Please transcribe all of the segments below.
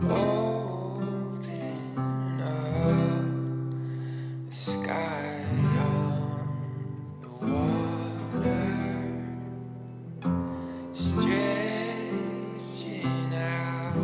holding up the sky on the water, stretching out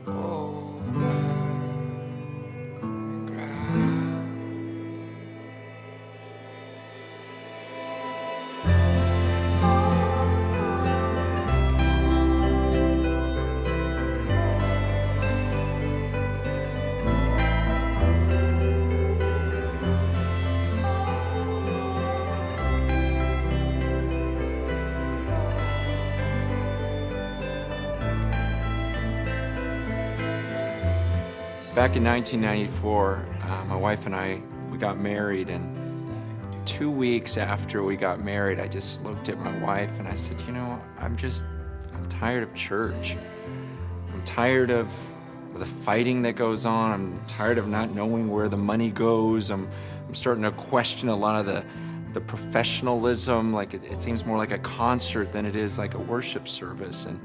over the ground. Back in 1994, my wife and I, we got married, and 2 weeks after we got married, I just looked at my wife and I said, you know, I'm tired of church. I'm tired of the fighting that goes on. I'm tired of not knowing where the money goes. I'm starting to question a lot of the professionalism. Like it seems more like a concert than it is like a worship service. And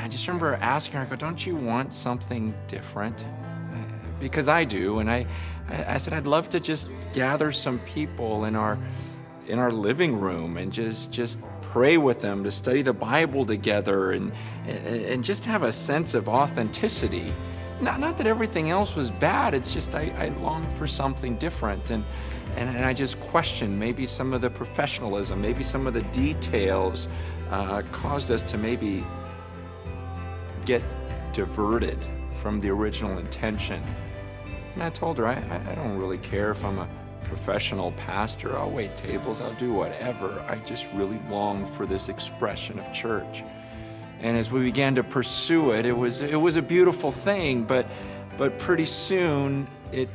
I just remember asking her, I go, don't you want something different? Because I do, and I said I'd love to just gather some people in our living room and just pray with them, to study the Bible together, and just have a sense of authenticity. Not that everything else was bad, it's just I longed for something different, and I just questioned maybe some of the professionalism, maybe some of the details caused us to maybe get diverted from the original intention. And I told her, I don't really care if I'm a professional pastor. I'll wait tables, I'll do whatever. I just really long for this expression of church. And as we began to pursue it, it was a beautiful thing, but pretty soon it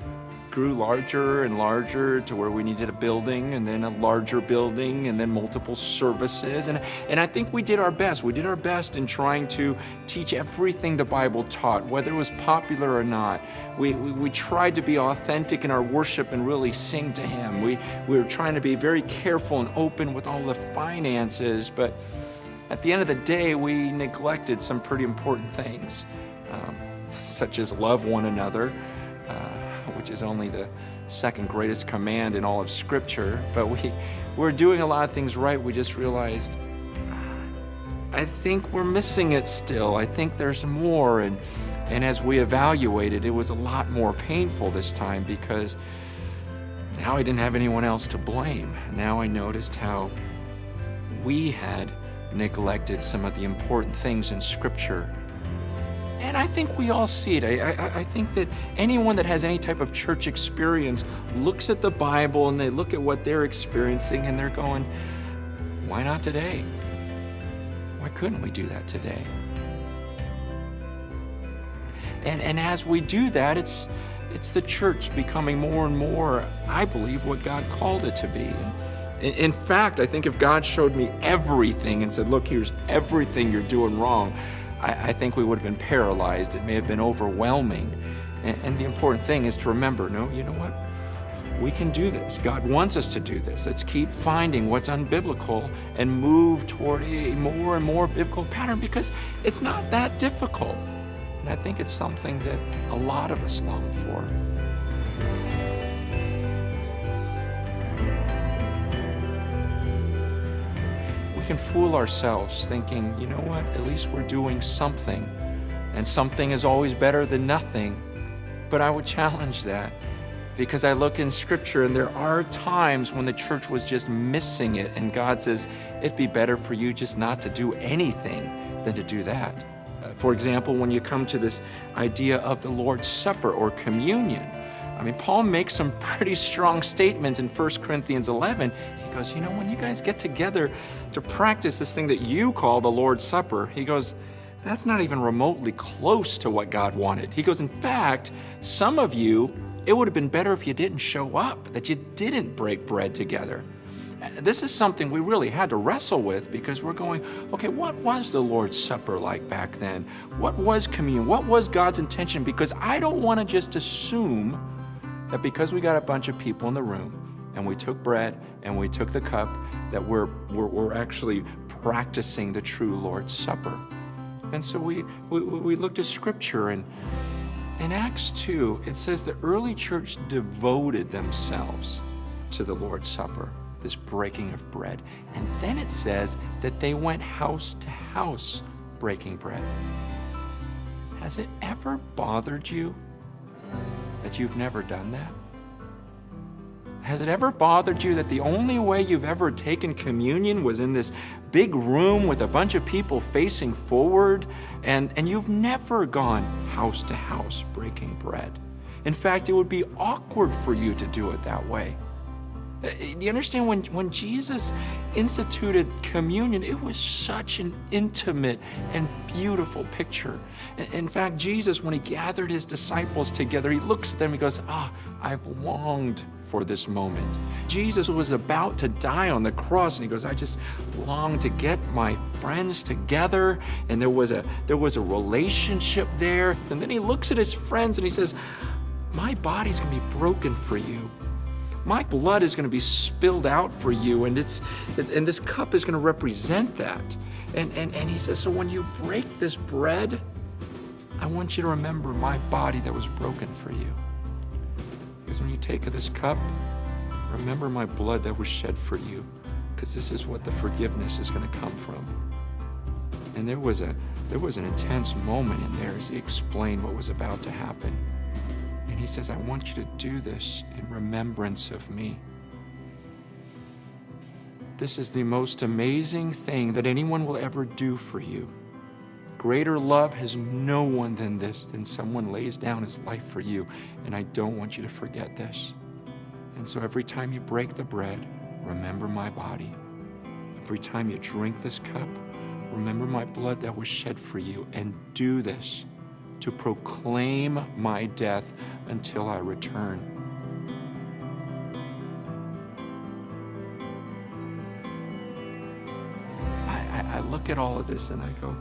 grew larger and larger to where we needed a building, and then a larger building, and then multiple services. And I think we did our best. We did our best in trying to teach everything the Bible taught, whether it was popular or not. We tried to be authentic in our worship and really sing to Him. We were trying to be very careful and open with all the finances, but at the end of the day, we neglected some pretty important things, such as love one another, which is only the second greatest command in all of Scripture. But we're doing a lot of things right. We just realized, I think we're missing it still. I think there's more. And as we evaluated, it was a lot more painful this time, because now I didn't have anyone else to blame. Now I noticed how we had neglected some of the important things in Scripture. And I think we all see it. I think that anyone that has any type of church experience looks at the Bible and they look at what they're experiencing and they're going, why not today? Why couldn't we do that today? And as we do that, it's the church becoming more and more, I believe, what God called it to be. And in fact, I think if God showed me everything and said, look, here's everything you're doing wrong, I think we would have been paralyzed. It may have been overwhelming. And the important thing is to remember, no, you know what? We can do this. God wants us to do this. Let's keep finding what's unbiblical and move toward a more and more biblical pattern, because it's not that difficult. And I think it's something that a lot of us long for. We can fool ourselves thinking, you know what, at least we're doing something, and something is always better than nothing. But I would challenge that, because I look in Scripture and there are times when the church was just missing it, and God says, it'd be better for you just not to do anything than to do that. For example, when you come to this idea of the Lord's Supper or communion, I mean, Paul makes some pretty strong statements in 1 Corinthians 11. He goes, you know, when you guys get together to practice this thing that you call the Lord's Supper, he goes, that's not even remotely close to what God wanted. He goes, in fact, some of you, it would have been better if you didn't show up, that you didn't break bread together. This is something we really had to wrestle with, because we're going, okay, what was the Lord's Supper like back then? What was communion? What was God's intention? Because I don't want to just assume that because we got a bunch of people in the room and we took bread and we took the cup, that we're actually practicing the true Lord's Supper. And so we looked at scripture, and in Acts 2, it says the early church devoted themselves to the Lord's Supper, this breaking of bread. And then it says that they went house to house breaking bread. Has it ever bothered you that you've never done that? Has it ever bothered you that the only way you've ever taken communion was in this big room with a bunch of people facing forward, and you've never gone house to house breaking bread? In fact, it would be awkward for you to do it that way. Do you understand when Jesus instituted communion, it was such an intimate and beautiful picture. In fact, Jesus, when he gathered his disciples together, he looks at them and he goes, I've longed for this moment. Jesus was about to die on the cross, and he goes, I just long to get my friends together, and there was a relationship there. And then he looks at his friends and he says, my body's gonna be broken for you. My blood is going to be spilled out for you, and and this cup is going to represent that. And he says, so when you break this bread, I want you to remember my body that was broken for you. Because when you take this cup, remember my blood that was shed for you, because this is what the forgiveness is going to come from. And there was an intense moment in there as he explained what was about to happen. And he says, I want you to do this in remembrance of me. This is the most amazing thing that anyone will ever do for you. Greater love has no one than this, than someone lays down his life for you. And I don't want you to forget this. And so every time you break the bread, remember my body. Every time you drink this cup, remember my blood that was shed for you, and do this to proclaim my death until I return. I look at all of this and I go,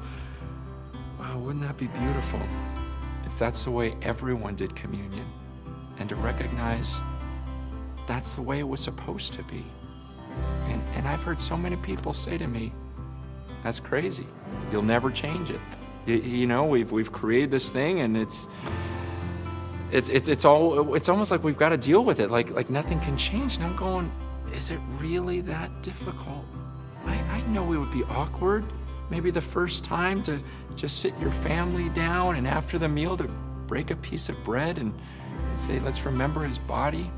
wow, wouldn't that be beautiful if that's the way everyone did communion, and to recognize that's the way it was supposed to be. And I've heard so many people say to me, that's crazy. You'll never change it. You know, we've created this thing, and it's almost like we've got to deal with it, like nothing can change. And I'm going, is it really that difficult? I know it would be awkward, maybe the first time, to just sit your family down and after the meal to break a piece of bread and say, let's remember his body.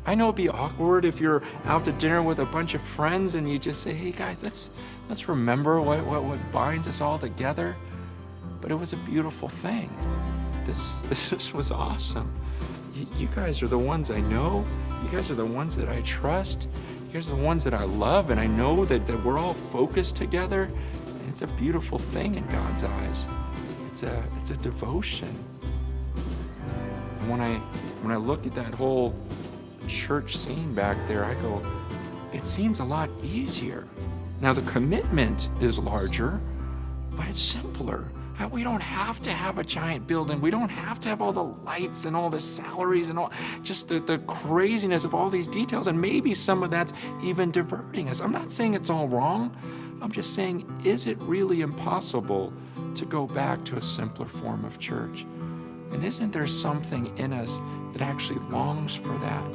I know it'd be awkward if you're out to dinner with a bunch of friends and you just say, hey guys, let's remember what binds us all together. But it was a beautiful thing. This was awesome. You guys are the ones I know. You guys are the ones that I trust. You guys are the ones that I love, and I know that we're all focused together. And it's a beautiful thing in God's eyes. It's a devotion. And when I look at that whole church scene back there, I go, it seems a lot easier. Now the commitment is larger, but it's simpler. We don't have to have a giant building. We don't have to have all the lights and all the salaries and all just the craziness of all these details. And maybe some of that's even diverting us. I'm not saying it's all wrong. I'm just saying, is it really impossible to go back to a simpler form of church? And isn't there something in us that actually longs for that?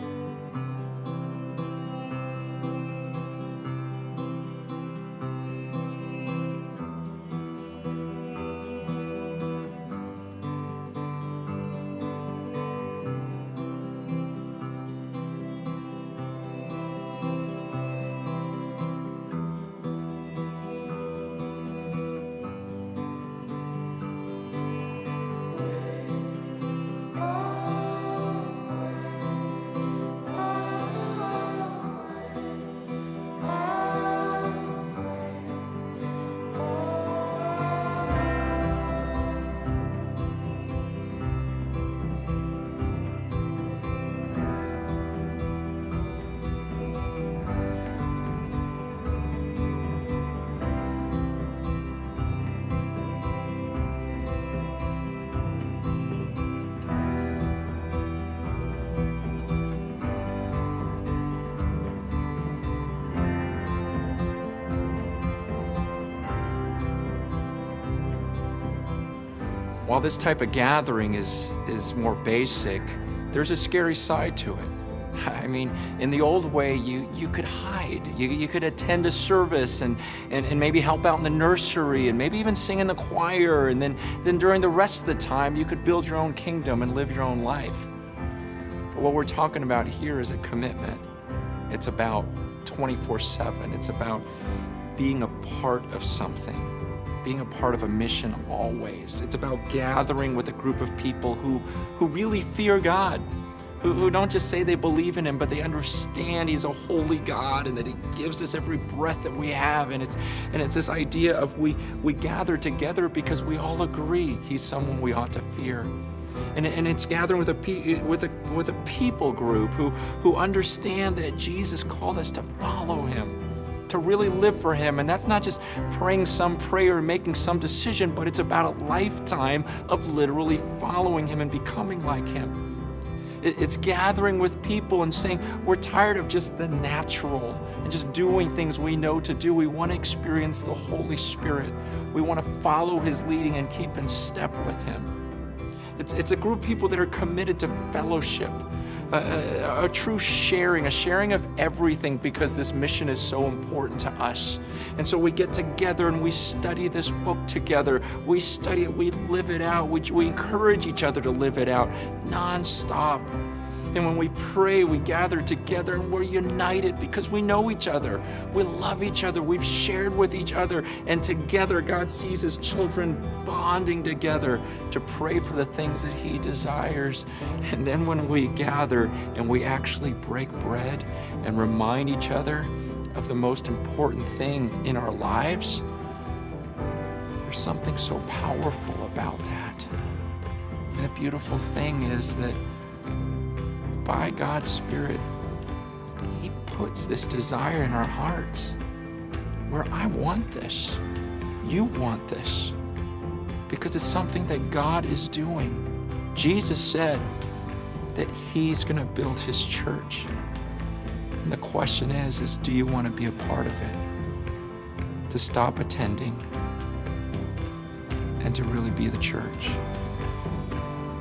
while this type of gathering is more basic, there's a scary side to it. I mean, in the old way, you could hide. You could attend a service and maybe help out in the nursery and maybe even sing in the choir. And then during the rest of the time, you could build your own kingdom and live your own life. But what we're talking about here is a commitment. It's about 24/7. It's about being a part of something, being a part of a mission always. It's about gathering with a group of people who really fear God, who don't just say they believe in him, but they understand he's a holy God and that he gives us every breath that we have. And it's this idea of we gather together because we all agree he's someone we ought to fear. And it's gathering with a people group who understand that Jesus called us to follow him, to really live for him. And that's not just praying some prayer and making some decision, but it's about a lifetime of literally following him and becoming like him. It's gathering with people and saying, we're tired of just the natural and just doing things we know to do. We want to experience the Holy Spirit. We want to follow his leading and keep in step with him. It's a group of people that are committed to fellowship, a true sharing, a sharing of everything, because this mission is so important to us. And so we get together and we study this book together. We study it, we live it out. We encourage each other to live it out nonstop. And when we pray, we gather together and we're united because we know each other. We love each other. We've shared with each other. And together, God sees his children bonding together to pray for the things that he desires. And then when we gather and we actually break bread and remind each other of the most important thing in our lives, there's something so powerful about that. And the beautiful thing is that by God's Spirit, he puts this desire in our hearts where I want this, you want this, because it's something that God is doing. Jesus said that he's going to build his church. And the question is do you want to be a part of it? To stop attending and to really be the church,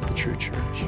the true church.